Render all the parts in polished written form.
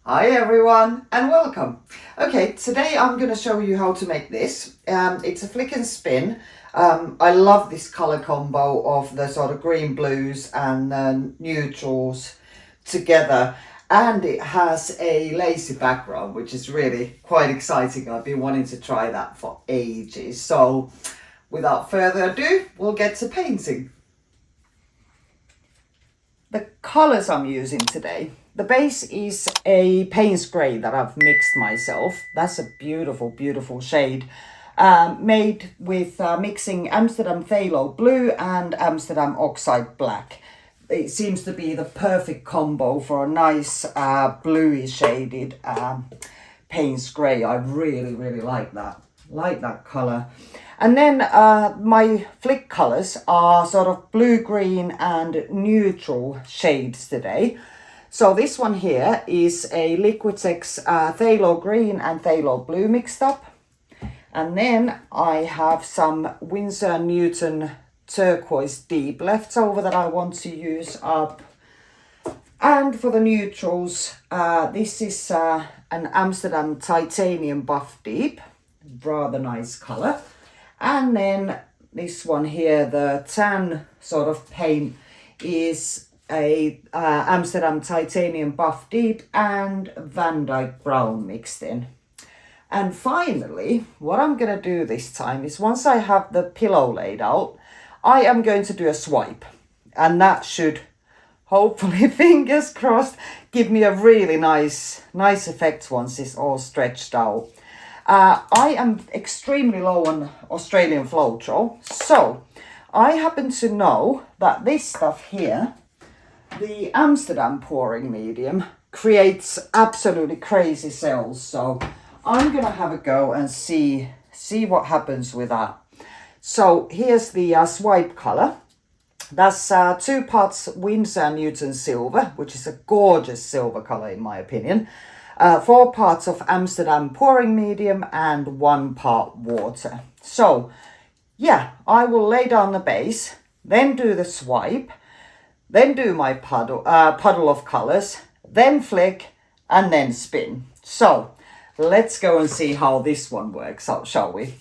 Hi everyone and welcome. Okay, today I'm going to show you how to make this. It's a flick and spin. I love this color combo of the sort of green blues and neutrals together, and it has a lacy background, which is really quite exciting. I've been wanting to try that for ages. So without further ado, we'll get to painting. The colors I'm using today. The base is a Payne's Grey that I've mixed myself. That's a beautiful, beautiful shade. Made with mixing Amsterdam Phthalo Blue and Amsterdam Oxide Black. It seems to be the perfect combo for a nice bluey shaded Payne's Grey. I really, really like that. Like that color. And then my flick colors are sort of blue, green and neutral shades today. So this one here is a Liquitex Phthalo Green and Phthalo Blue mixed up. And then I have some Winsor & Newton Turquoise Deep left over that I want to use up. And for the neutrals, this is an Amsterdam Titanium Buff Deep. Rather nice color. And then this one here, the tan sort of paint, is a Amsterdam Titanium Buff Deep and Van Dyke Brown mixed in. And finally, what I'm going to do this time is once I have the pillow laid out, I am going to do a swipe. And that should, hopefully, fingers crossed, give me a really nice effect once it's all stretched out. I am extremely low on Australian Floetrol, so I happen to know that this stuff here, the Amsterdam pouring medium, creates absolutely crazy cells. So I'm gonna have a go and see what happens with that. So here's the swipe color. That's 2 parts Winsor & Newton silver, which is a gorgeous silver color in my opinion. 4 parts of Amsterdam pouring medium and 1 part water. So yeah, I will lay down the base, then do the swipe, then do my puddle of colors, then flick and then spin. So let's go and see how this one works out, shall we?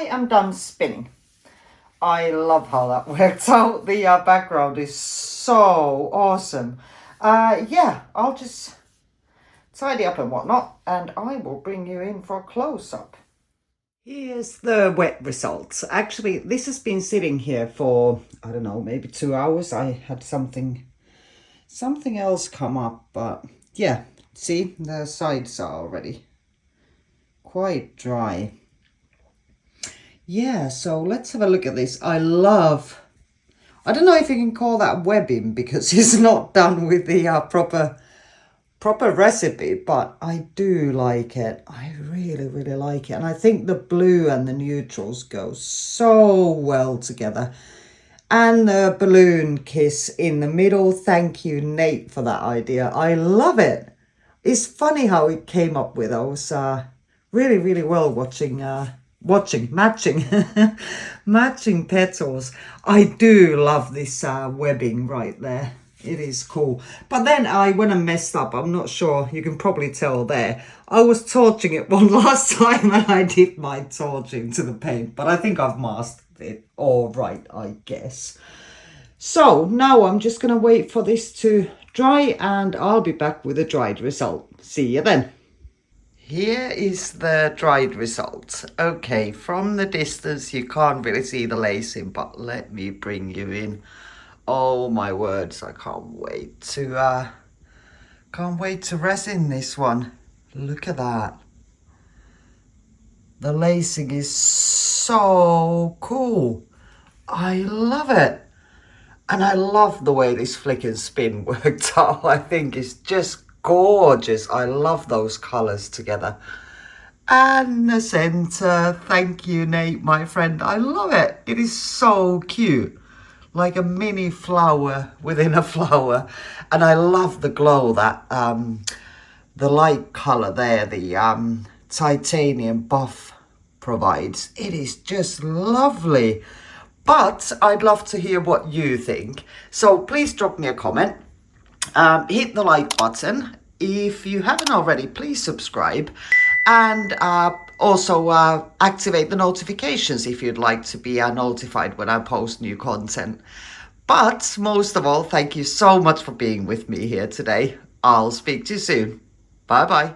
am done spinning. I love how that worked out. The background is so awesome. Yeah, I'll just tidy up and whatnot, and I will bring you in for a close-up. Here's the wet results. Actually, this has been sitting here for, I don't know, maybe 2 hours. I had something else come up, but yeah, see, the sides are already quite dry. Yeah, so let's have a look at this. I don't know if you can call that webbing because it's not done with the proper recipe, but I do like it. I really, really like it. And I think the blue and the neutrals go so well together. And the balloon kiss in the middle. Thank you, Nate, for that idea. I love it. It's funny how it came up with. I was really, really well matching matching petals. I do love this webbing right there. It is cool. But then I went and messed up. I'm not sure. You can probably tell there. I was torching it one last time and I did my torching to the paint. But I think I've mastered it all right, I guess. So now I'm just going to wait for this to dry and I'll be back with a dried result. See you then. Here is the dried result. Okay, from the distance you can't really see the lacing, but let me bring you in. Oh my words, I can't wait to resin this one. Look at that. The lacing is so cool. I love it. And I love the way this flick and spin worked out. I think it's just gorgeous. I love those colours together. And the centre, thank you, Nate, my friend. I love it. It is so cute. Like a mini flower within a flower. And I love the glow that the light colour there, the titanium buff provides. It is just lovely. But I'd love to hear what you think. So please drop me a comment. Hit the like button. If you haven't already, please subscribe. And also activate the notifications if you'd like to be notified when I post new content. But most of all, thank you so much for being with me here today. I'll speak to you soon. Bye bye.